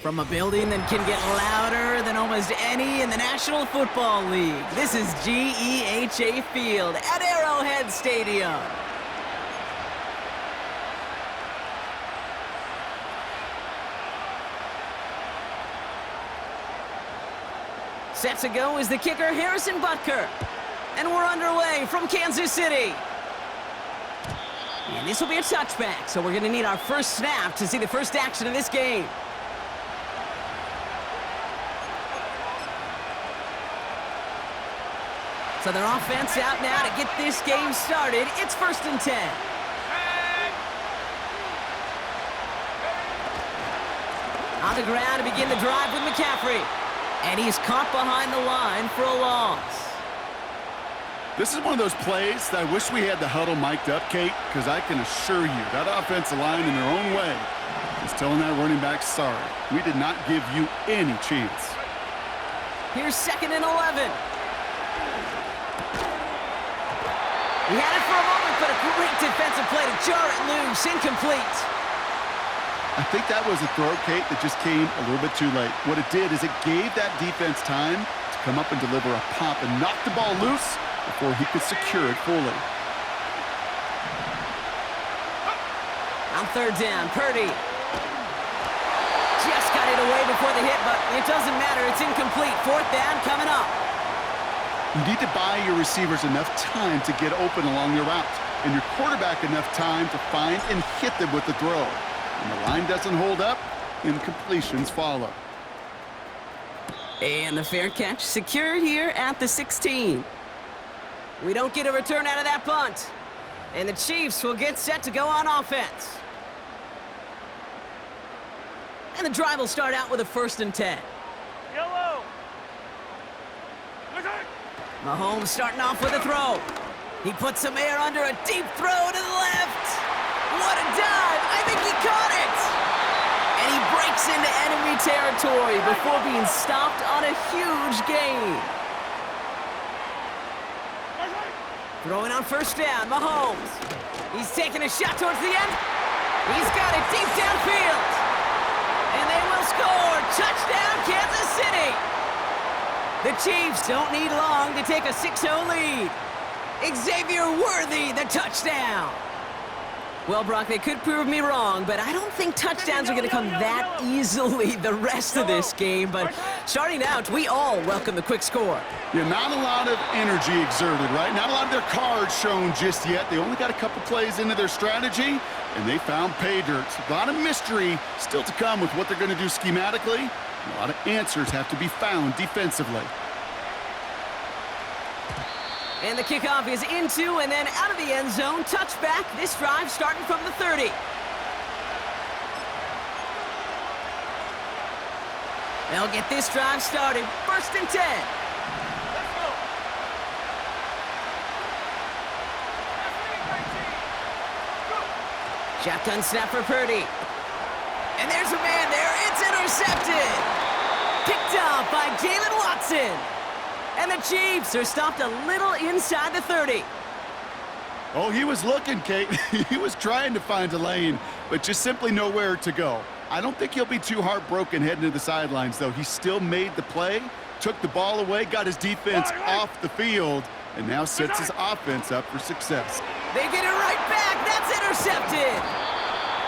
From a building that can get louder than almost any in the National Football League, this is GEHA Field at Arrowhead Stadium. Set to go is the kicker, Harrison Butker. And we're underway from Kansas City. And this will be a touchback, so we're going to need our first snap to see the first action of this game. So their offense out now to get this game started. It's 1st and 10. On the ground to begin the drive with McCaffrey. And he's caught behind the line for a loss. This is one of those plays that I wish we had the huddle mic'd up, Kate, because I can assure you that offensive line in their own way is telling that running back, sorry, we did not give you any chance. Here's 2nd and 11. He had it for a moment, but a great defensive play to jar it loose, incomplete. I think that was a throw, Kate, that just came a little bit too late. What it did is it gave that defense time to come up and deliver a pop and knock the ball loose before he could secure it fully. On 3rd down, Purdy. Just got it away before the hit, but it doesn't matter. It's incomplete. 4th down coming up. You need to buy your receivers enough time to get open along your route, and your quarterback enough time to find and hit them with the throw. When the line doesn't hold up, incompletions follow. And the fair catch secured here at the 16. We don't get a return out of that punt. And the Chiefs will get set to go on offense. And the drive will start out with a 1st and 10. Yellow. Mahomes starting off with a throw. He puts some air under a deep throw to the left. What a dive! I think he caught it! And he breaks into enemy territory before being stopped on a huge gain. Throwing on 1st down, Mahomes. He's taking a shot towards the end. He's got it deep downfield. And they will score. Touchdown, Kansas City. The Chiefs don't need long to take a 6-0 lead. Xavier Worthy, the touchdown. Well, Brock, they could prove me wrong, but I don't think touchdowns are going to come that easily the rest of this game. But starting out, we all welcome the quick score. Yeah, not a lot of energy exerted, right? Not a lot of their cards shown just yet. They only got a couple plays into their strategy, and they found pay dirt. A lot of mystery still to come with what they're going to do schematically. A lot of answers have to be found defensively. And the kickoff is into and then out of the end zone. Touchback. This drive starting from the 30. They'll get this drive started. 1st and 10. Let's go. Shotgun snap for Purdy. And there's a man there. It's intercepted. Picked up by Jalen Watson. And the Chiefs are stopped a little inside the 30. Oh, he was looking, Kate. He was trying to find a lane, but just simply nowhere to go. I don't think he'll be too heartbroken heading to the sidelines, though. He still made the play, took the ball away, got his defense off the field, and now sets his offense up for success. They get it right back. That's intercepted.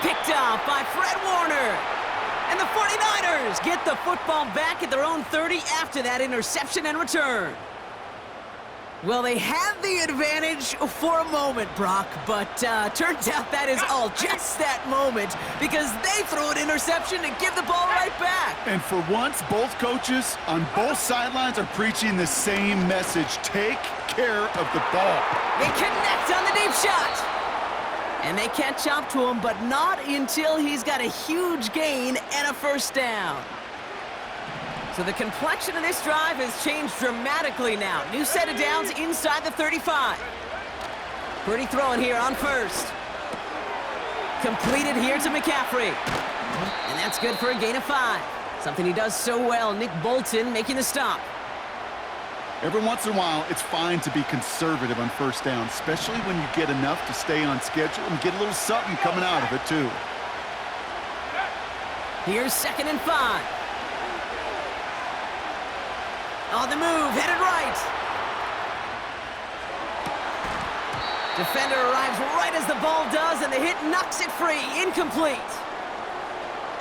Picked off by Fred Warner. And the 49ers get the football back at their own 30 after that interception and return. Well, they had the advantage for a moment, Brock, but turns out that is all just that moment because they throw an interception and give the ball right back. And for once, both coaches on both sidelines are preaching the same message. Take care of the ball. They connect on the deep shot. And they catch up to him, but not until he's got a huge gain and a 1st down. So the complexion of this drive has changed dramatically now. New set of downs inside the 35. Pretty throwing here on 1st. Completed here to McCaffrey. And that's good for a gain of 5. Something he does so well. Nick Bolton making the stop. Every once in a while, it's fine to be conservative on 1st down, especially when you get enough to stay on schedule and get a little something coming out of it, too. Here's 2nd and 5. On the move, headed right. Defender arrives right as the ball does, and the hit knocks it free. Incomplete.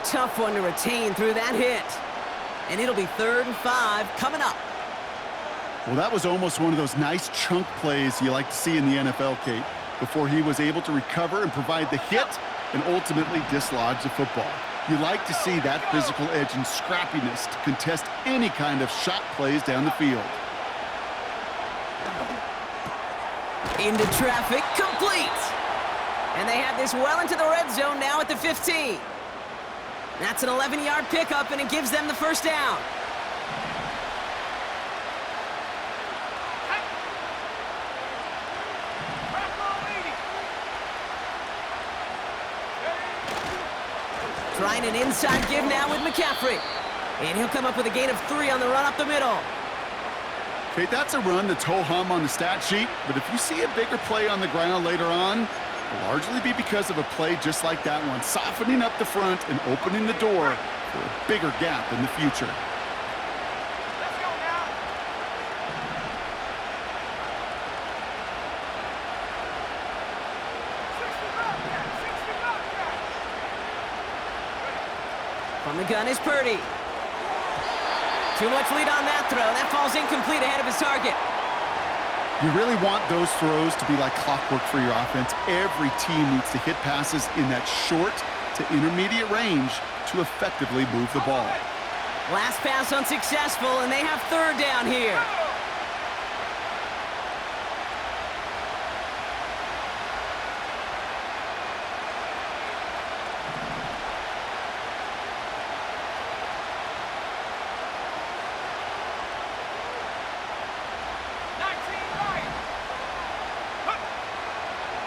Tough one to retain through that hit. And it'll be 3rd and 5 coming up. Well, that was almost one of those nice chunk plays you like to see in the NFL, Kate, before he was able to recover and provide the hit and ultimately dislodge the football. You like to see that physical edge and scrappiness to contest any kind of shot plays down the field. Into traffic, complete. And they have this well into the red zone now at the 15. That's an 11-yard pickup, and it gives them the first down. Trying an inside give now with McCaffrey. And he'll come up with a gain of 3 on the run up the middle. Okay, that's a run that's ho-hum on the stat sheet, but if you see a bigger play on the ground later on, it'll largely be because of a play just like that one, softening up the front and opening the door for a bigger gap in the future. Let's go now. From the gun is Purdy. Too much lead on that throw. That falls incomplete ahead of his target. You really want those throws to be like clockwork for your offense. Every team needs to hit passes in that short to intermediate range to effectively move the ball. Last pass unsuccessful, and they have 3rd down here.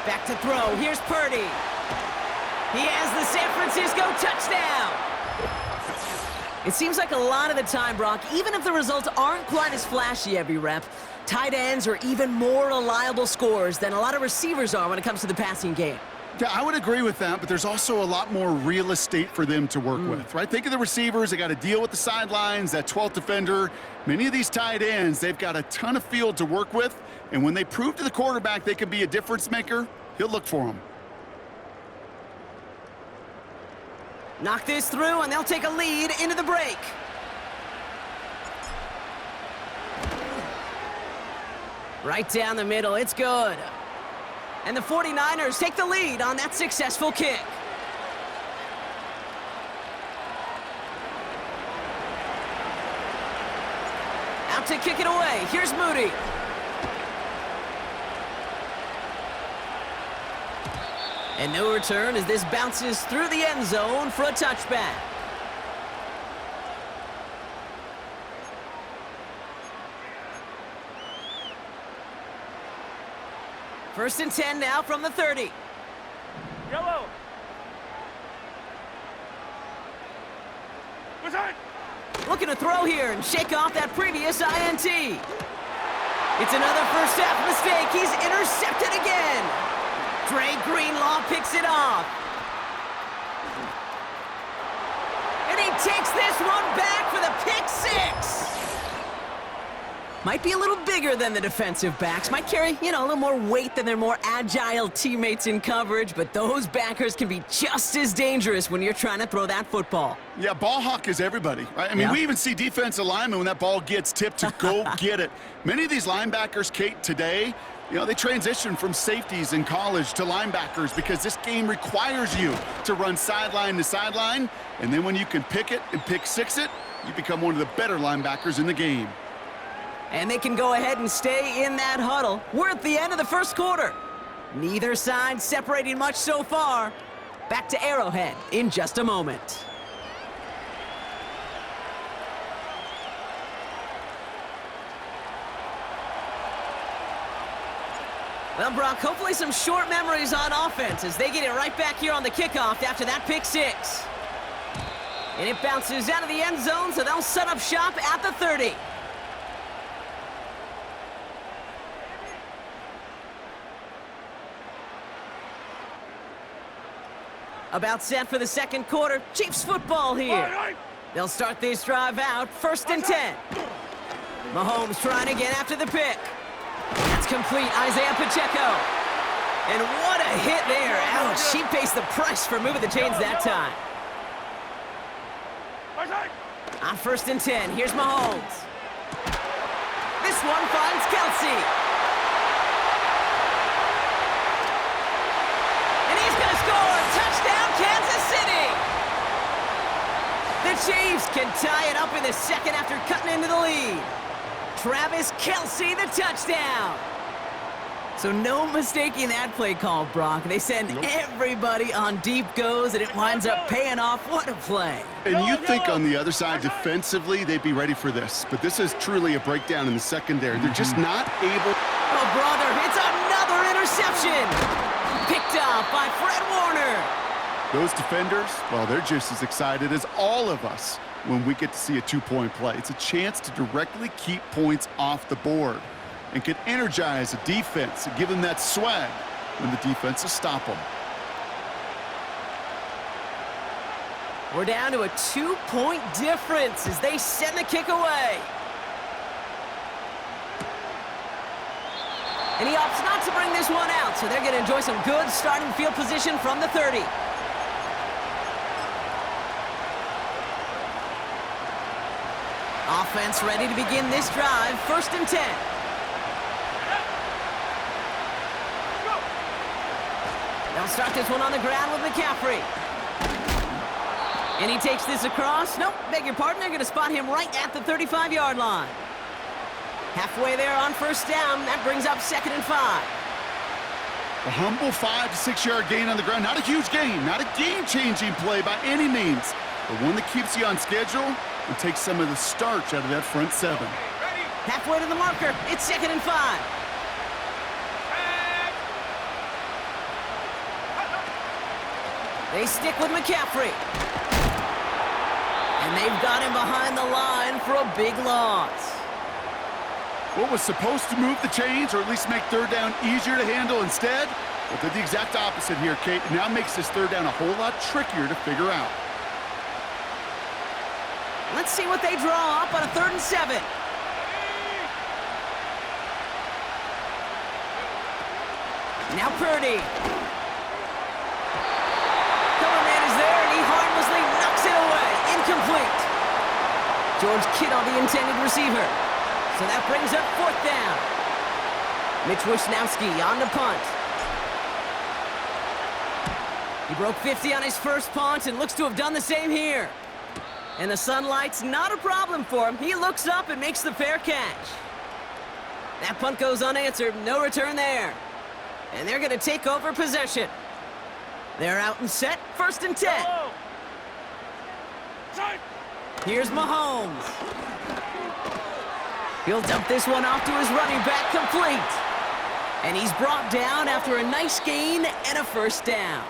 Back to throw. Here's Purdy. He has the San Francisco touchdown. It seems like a lot of the time, Brock, even if the results aren't quite as flashy every rep, tight ends are even more reliable scorers than a lot of receivers are when it comes to the passing game. Yeah, I would agree with that, but there's also a lot more real estate for them to work with, right? Think of the receivers. They got to deal with the sidelines, that 12th defender. Many of these tight ends, they've got a ton of field to work with, and when they prove to the quarterback they can be a difference maker, he'll look for them. Knock this through, and they'll take a lead into the break. Right down the middle, it's good. And the 49ers take the lead on that successful kick. Out to kick it away. Here's Moody. And no return as this bounces through the end zone for a touchback. First and 10 now from the 30. Yellow. What's that? Looking to throw here and shake off that previous INT. It's another first half mistake. He's intercepted again. Dre Greenlaw picks it off. And he takes this one back for the pick 6. Might be a little bigger than the defensive backs. Might carry, a little more weight than their more agile teammates in coverage, but those backers can be just as dangerous when you're trying to throw that football. Yeah, ball hawk is everybody, right? I mean, we even see defensive linemen when that ball gets tipped to go get it. Many of these linebackers, Kate, today, they transition from safeties in college to linebackers because this game requires you to run sideline to sideline, and then when you can pick it and pick 6 it, you become one of the better linebackers in the game. And they can go ahead and stay in that huddle. We're at the end of the first quarter. Neither side separating much so far. Back to Arrowhead in just a moment. Well, Brock, hopefully some short memories on offense as they get it right back here on the kickoff after that pick 6. And it bounces out of the end zone, so they'll set up shop at the 30. About set for the second quarter. Chiefs football here. They'll start this drive out, 1st and 10. Mahomes trying to get after the pick. That's complete, Isaiah Pacheco. And what a hit there. Ouch, she pays the price for moving the chains that time. On 1st and 10, here's Mahomes. This one finds Kelsey. And he's going to score. Touchdown, Kansas City. The Chiefs can tie it up in the second after cutting into the lead. Travis Kelsey, the touchdown. So no mistaking that play call, Brock. They send everybody on deep goes, and it winds up paying off. What a play. And you think on the other side defensively they'd be ready for this, but this is truly a breakdown in the secondary. They're just not able. Oh, brother, it's another interception. Picked up by Fred Warner. Those defenders, well, they're just as excited as all of us when we get to see a two-point play. It's a chance to directly keep points off the board and can energize a defense and give them that swag when the defense will stop them. We're down to a 2-point difference as they send the kick away. And he opts not to bring this one out, so they're going to enjoy some good starting field position from the 30. Offense ready to begin this drive, 1st and 10. They'll start this one on the ground with McCaffrey. And he takes this across. Nope, beg your pardon. They're going to spot him right at the 35-yard line. Halfway there on 1st down. That brings up 2nd and 5. A humble 5 to 6 yard gain on the ground. Not a huge gain, not a game-changing play by any means, but one that keeps you on schedule and takes some of the starch out of that front 7. Halfway to the marker. It's 2nd and 5. They stick with McCaffrey. And they've got him behind the line for a big loss. What was supposed to move the chains or at least make 3rd down easier to handle instead? Well, did the exact opposite here, Kate. It now makes this 3rd down a whole lot trickier to figure out. Let's see what they draw up on a 3rd and 7. Now Purdy. Cover man is there, and he harmlessly knocks it away. Incomplete. George Kittle, the intended receiver. So that brings up 4th down. Mitch Wishnowski on the punt. He broke 50 on his first punt and looks to have done the same here. And the sunlight's not a problem for him. He looks up and makes the fair catch. That punt goes unanswered. No return there. And they're going to take over possession. They're out and set. 1st and 10. Here's Mahomes. He'll dump this one off to his running back, complete. And he's brought down after a nice gain and a 1st down.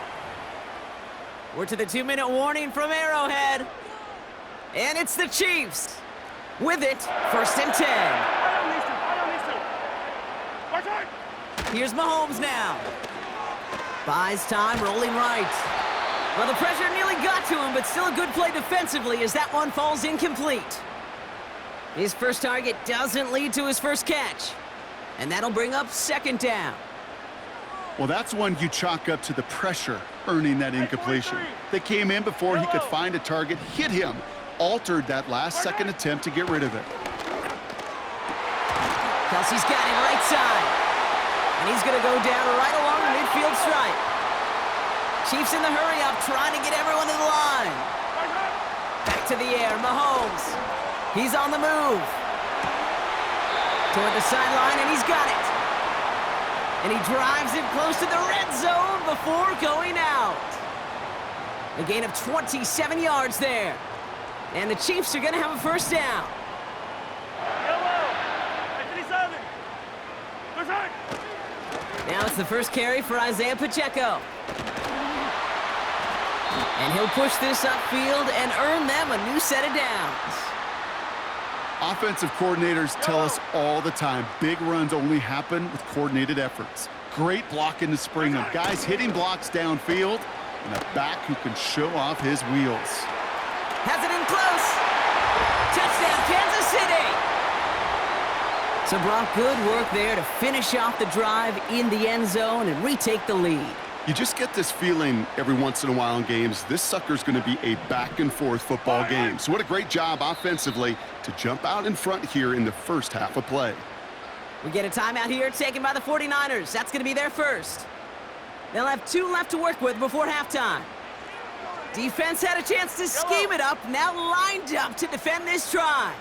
We're to the 2-minute warning from Arrowhead. And it's the Chiefs. With it, 1st and 10. Here's Mahomes now. Buys time, rolling right. Well, the pressure nearly got to him, but still a good play defensively as that one falls incomplete. His first target doesn't lead to his first catch. And that'll bring up 2nd down. Well, that's one you chalk up to the pressure earning that incompletion. They came in before he could find a target, hit him, altered that last-second attempt to get rid of it. Kelsey's got him right side. And he's going to go down right along the midfield stripe. Chiefs in the hurry-up, trying to get everyone to the line. Back to the air, Mahomes. He's on the move. Toward the sideline, and he's got it. And he drives it close to the red zone before going out. A gain of 27 yards there. And the Chiefs are going to have a 1st down. Now it's the first carry for Isaiah Pacheco. And he'll push this upfield and earn them a new set of downs. Offensive coordinators tell us all the time, big runs only happen with coordinated efforts. Great blocking to spring them. Guys hitting blocks downfield, and a back who can show off his wheels. Has it in close. Touchdown, Kansas City. So, Brock, good work there to finish off the drive in the end zone and retake the lead. You just get this feeling every once in a while in games, this sucker's going to be a back-and-forth football game. So what a great job offensively to jump out in front here in the first half of play. We get a timeout here taken by the 49ers. That's going to be their first. They'll have 2 left to work with before halftime. Defense had a chance to scheme it up, now lined up to defend this try.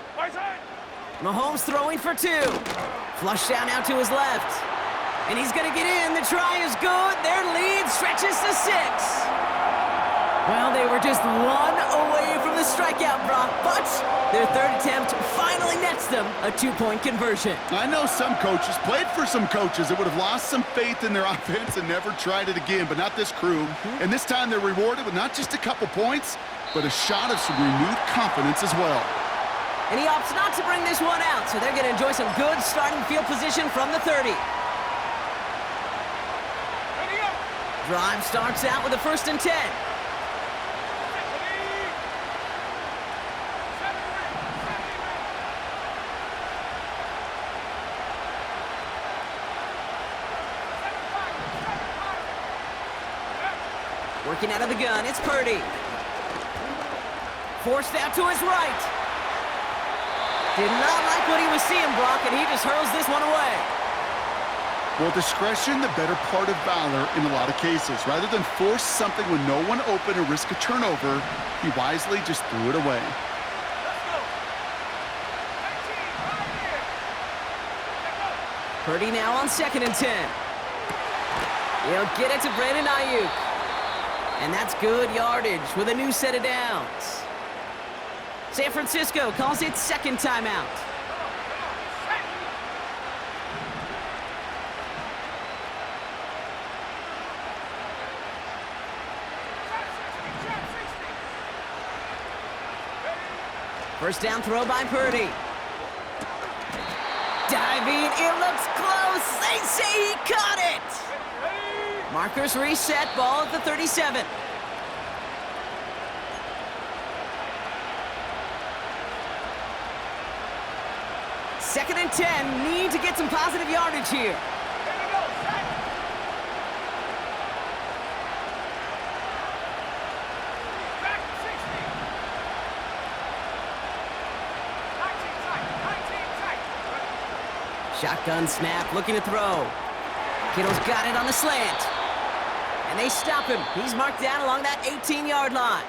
Mahomes throwing for 2. Flush down now to his left. And he's going to get in. The try is good. Their lead stretches to 6. Well, they were just 1 away from the strikeout, Brock, but their third attempt finally nets them a 2-point conversion. I know some coaches, played for some coaches that would have lost some faith in their offense and never tried it again, but not this crew. And this time they're rewarded with not just a couple points, but a shot of some renewed confidence as well. And he opts not to bring this one out, so they're going to enjoy some good starting field position from the 30. Drive starts out with a 1st and 10. Working out of the gun, it's Purdy. Forced out to his right. Did not like what he was seeing, Brock, and he just hurls this one away. Well, discretion, the better part of valor in a lot of cases. Rather than force something with no one open and risk a turnover, he wisely just threw it away. Purdy now on 2nd and 10. He'll get it to Brandon Ayuk. And that's good yardage with a new set of downs. San Francisco calls it 2nd timeout. First down throw by Purdy. Diving, it looks close. They say he caught it. Markers reset, ball at the 37. Second and 10, need to get some positive yardage here. Shotgun snap, looking to throw. Kittle's got it on the slant. And they stop him. He's marked down along that 18-yard line.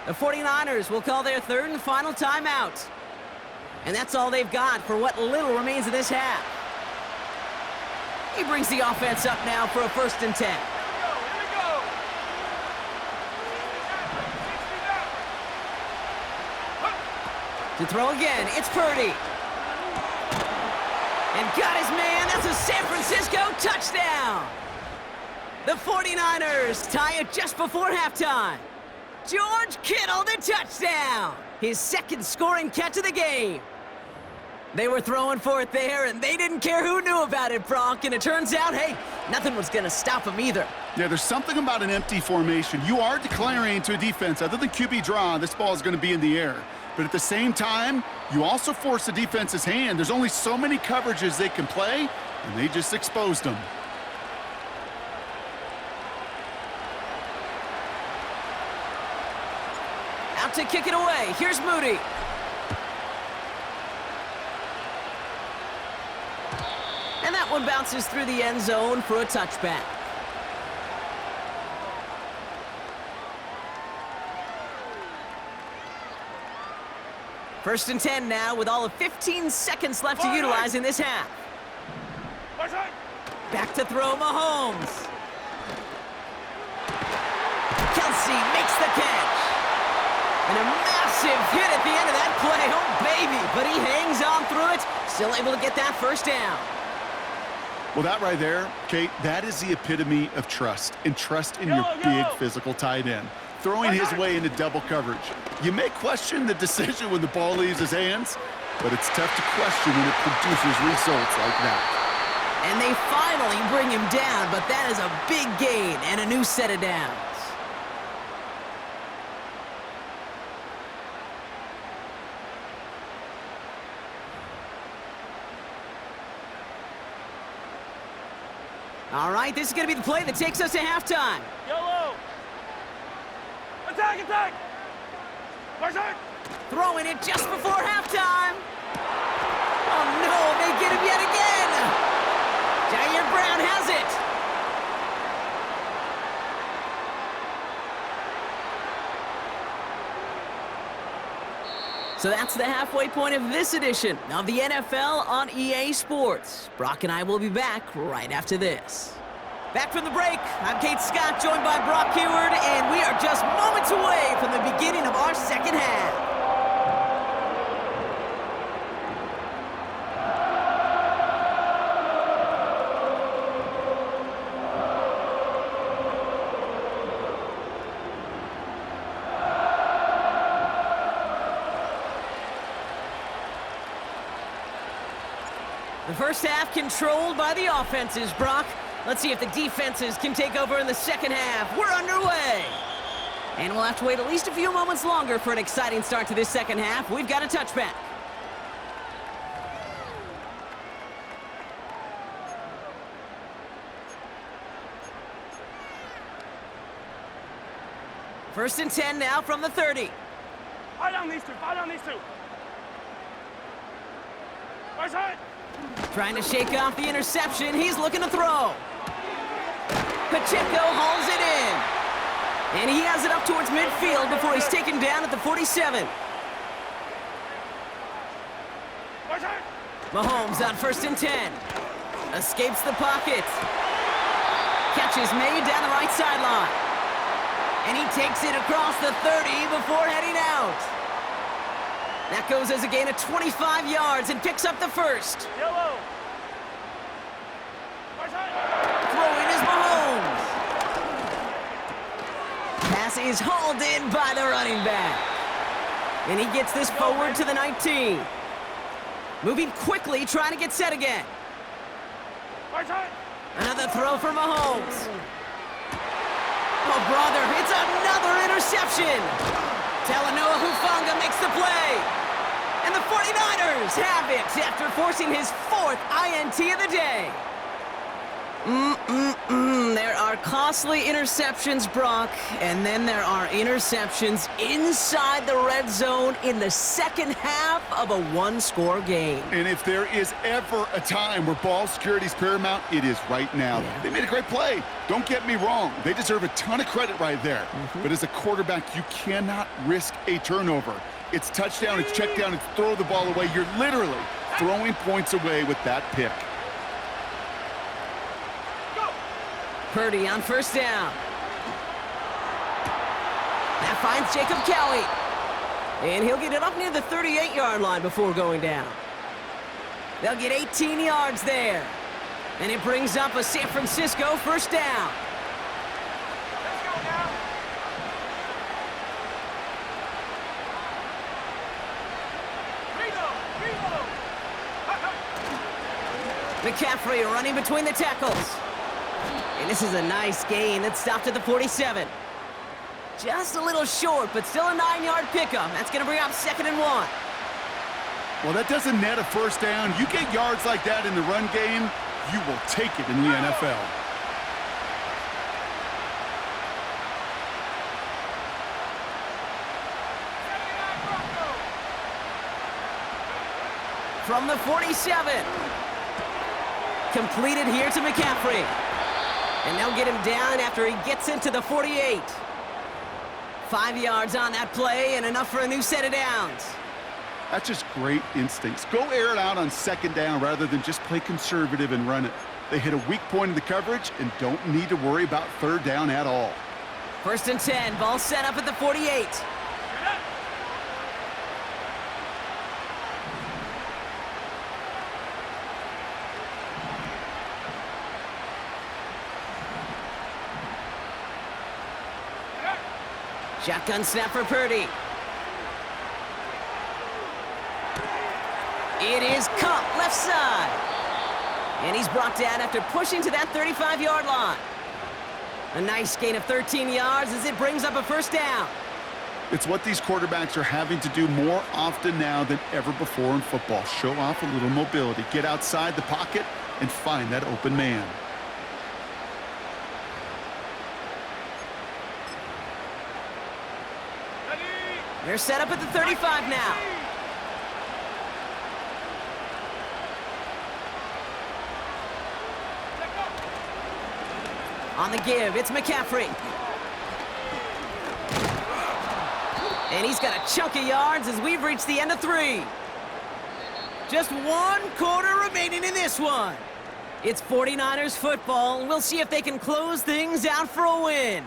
The 49ers will call their 3rd and final timeout. And that's all they've got for what little remains of this half. He brings the offense up now for a 1st and 10. To throw again, it's Purdy. And got his man. That's a San Francisco touchdown. The 49ers tie it just before halftime. George Kittle, the touchdown. His 2nd scoring catch of the game. They were throwing for it there, and they didn't care who knew about it, Brock. And it turns out, hey, nothing was going to stop him either. Yeah, there's something about an empty formation. You are declaring to a defense, other than QB draw, this ball is going to be in the air. But at the same time, you also force the defense's hand. There's only so many coverages they can play, and they just exposed them. Out to kick it away. Here's Moody. And that one bounces through the end zone for a touchback. First and 10 now with all of 15 seconds left to utilize in this half. Back to throw Mahomes. Kelsey makes the catch. And a massive hit at the end of that play. Oh, baby. But he hangs on through it. Still able to get that first down. Well, that right there, Kate, that is the epitome of trust. And trust in your big physical tight end. Throwing his way into double coverage. You may question the decision when the ball leaves his hands, but it's tough to question when it produces results like that. And they finally bring him down, but that is a big gain and a new set of downs. All right, this is going to be the play that takes us to halftime. Yellow. Attack, attack. Marshall. Throwing it just before halftime. Oh, no, they get him yet again. Jair Brown has it. So that's the halfway point of this edition of the NFL on EA Sports. Brock and I will be back right after this. Back from the break, I'm Kate Scott, joined by Brock Hayward, and we are just moments away from the beginning of our second half. The first half controlled by the offenses, Brock. Let's see if the defenses can take over in the second half. We're underway. And we'll have to wait at least a few moments longer for an exciting start to this second half. We've got a touchback. First and 10 now from the 30. Fight on these two, fight on these two. Marshall. Trying to shake off the interception. He's looking to throw. Pacheco hauls it in. And he has it up towards midfield before he's taken down at the 47. Mahomes on first and 10. Escapes the pocket. Catch is made down the right sideline. And he takes it across the 30 before heading out. That goes as a gain of 25 yards and picks up the first. Yellow. Throwing is Mahomes. Pass is hauled in by the running back. And he gets this forward to the 19. Moving quickly, trying to get set again. Another throw for Mahomes. Oh, brother, it's another interception. Talanoa Hufanga makes the play. And the 49ers have it after forcing his fourth INT of the day. There are costly interceptions, Brock, and then there are interceptions inside the red zone in the second half of a one-score game. And if there is ever a time where ball security is paramount, it is right now. Yeah. They made a great play. Don't get me wrong. They deserve a ton of credit right there. But as a quarterback, you cannot risk a turnover. It's touchdown, it's check down, it's throw the ball away. You're literally throwing points away with that pick. Purdy on first down. That finds Jacob Kelly. And he'll get it up near the 38-yard line before going down. They'll get 18 yards there. And it brings up a San Francisco first down. Let's go now. McCaffrey running between the tackles. And this is a nice gain that stopped at the 47. Just a little short, but still a 9-yard pickup. That's going to bring up 2nd and 1. Well, that doesn't net a first down. You get yards like that in the run game, you will take it in the NFL. From the 47. Completed here to McCaffrey. And they'll get him down after he gets into the 48. 5 yards on that play and enough for a new set of downs. That's just great instincts. Go air it out on second down rather than just play conservative and run it. They hit a weak point in the coverage and don't need to worry about third down at all. First and 10, ball set up at the 48. Shotgun snap for Purdy. It is Cup left side. And he's brought down after pushing to that 35-yard line. A nice gain of 13 yards as it brings up a first down. It's what these quarterbacks are having to do more often now than ever before in football. Show off a little mobility. Get outside the pocket and find that open man. They're set up at the 35 now. On the give, it's McCaffrey. And he's got a chunk of yards as we've reached the end of 3. Just 1 quarter remaining in this one. It's 49ers football, and we'll see if they can close things out for a win.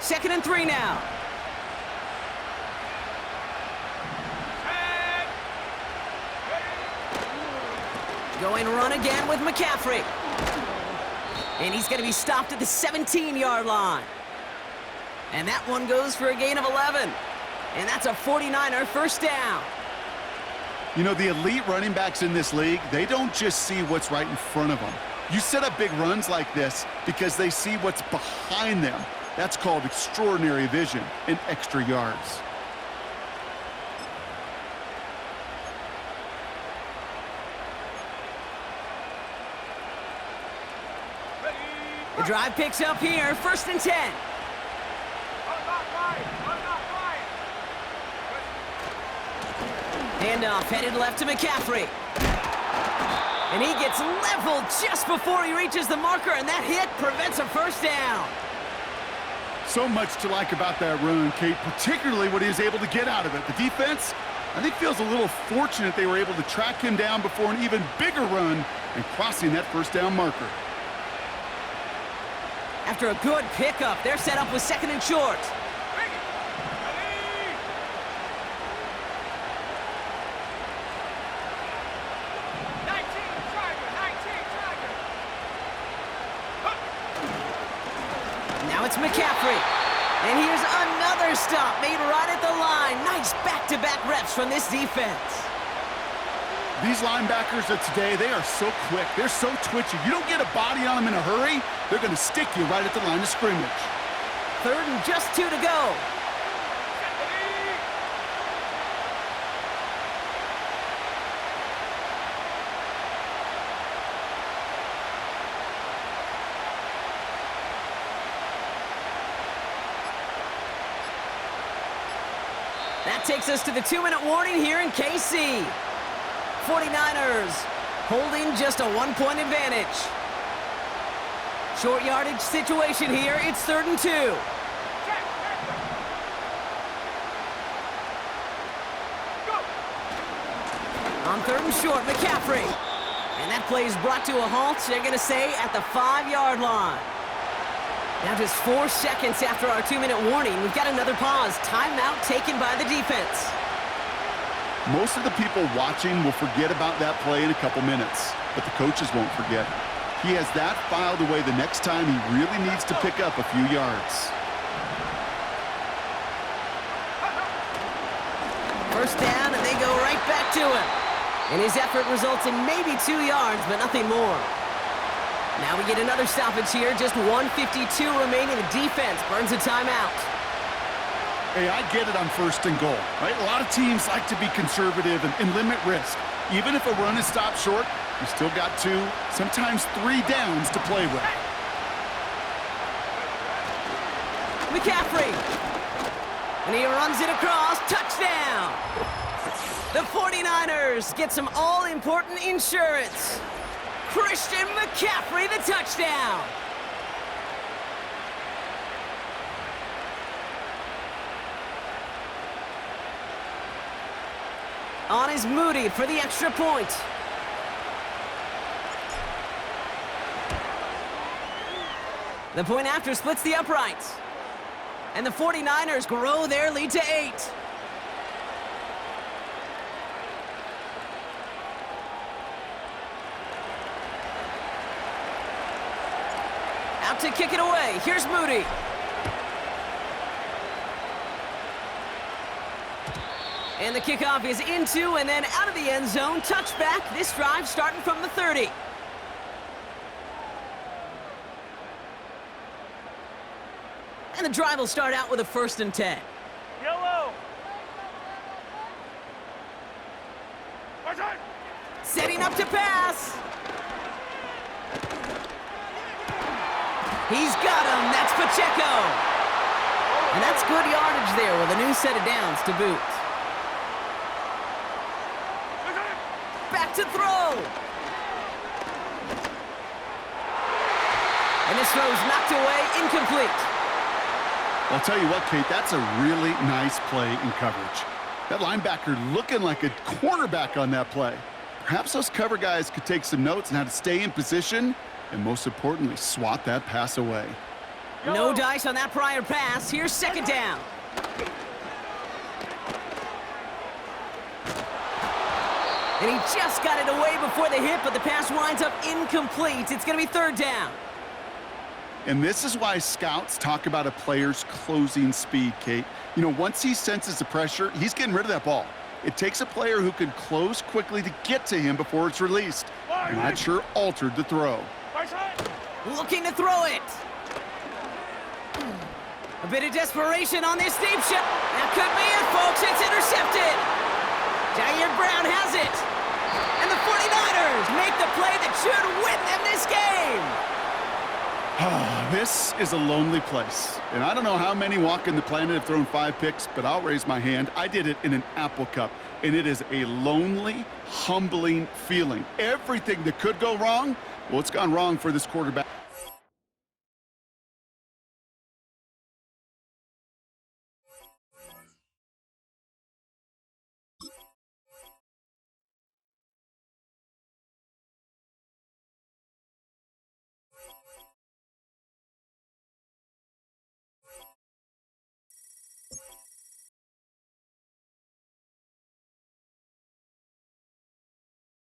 Second and 3 now. Going run again with McCaffrey. And he's going to be stopped at the 17-yard line. And that one goes for a gain of 11. And that's a 49er first down. You know, the elite running backs in this league, they don't just see what's right in front of them. You set up big runs like this because they see what's behind them. That's called extraordinary vision and extra yards. The drive picks up here, first and 10. Handoff headed left to McCaffrey. And he gets leveled just before he reaches the marker, and that hit prevents a first down. So much to like about that run, Kate, particularly what he was able to get out of it. The defense, I think, feels a little fortunate they were able to track him down before an even bigger run and crossing that first down marker. After a good pickup, they're set up with second and short. Now it's McCaffrey. And here's another stop made right at the line. Nice back-to-back reps from this defense. These linebackers of today, they are so quick. They're so twitchy. You don't get a body on them in a hurry, they're going to stick you right at the line of scrimmage. Third and just 2 to go. That takes us to the 2-minute warning here in KC. 49ers holding just a 1-point advantage. Short yardage situation here. It's 3rd and 2. On 3rd and short, McCaffrey. And that play is brought to a halt, they're going to say, at the 5-yard line. Now just 4 seconds after our 2-minute warning, we've got another pause. Timeout taken by the defense. Most of the people watching will forget about that play in a couple minutes, but the coaches won't forget. He has that filed away the next time he really needs to pick up a few yards. First down, and they go right back to him. And his effort results in maybe 2 yards, but nothing more. Now we get another stoppage here. Just 1:52 remaining. The defense burns a timeout. Hey, I get it on 1st and goal, right? A lot of teams like to be conservative and limit risk. Even if a run is stopped short, you still got 2, sometimes 3 downs to play with. McCaffrey. And he runs it across. Touchdown. The 49ers get some all-important insurance. Christian McCaffrey, the touchdown. On is Moody for the extra point. The point after splits the uprights. And the 49ers grow their lead to 8. Out to kick it away. Here's Moody. And the kickoff is into and then out of the end zone. Touchback. This drive starting from the 30. And the drive will start out with a 1st and 10. Yellow. Setting up to pass. He's got him. That's Pacheco. And that's good yardage there with a new set of downs to boot. Back to throw. And this throw's knocked away, incomplete. I'll tell you what, Kate, that's a really nice play in coverage. That linebacker looking like a cornerback on that play. Perhaps those cover guys could take some notes on how to stay in position and, most importantly, swat that pass away. No dice on that prior pass. Here's 2nd down. And he just got it away before the hit, but the pass winds up incomplete. It's going to be 3rd down. And this is why scouts talk about a player's closing speed, Kate. You know, once he senses the pressure, he's getting rid of that ball. It takes a player who can close quickly to get to him before it's released. And that sure altered the throw. Looking to throw it. A bit of desperation on this deep shot. That could be it, folks. It's intercepted. Jair Brown has it. And the 49ers make the play that should win them this game. This is a lonely place. And I don't know how many walking the planet have thrown 5 picks, but I'll raise my hand. I did it in an Apple Cup. And it is a lonely, humbling feeling. Everything that could go wrong, well, it's gone wrong for this quarterback.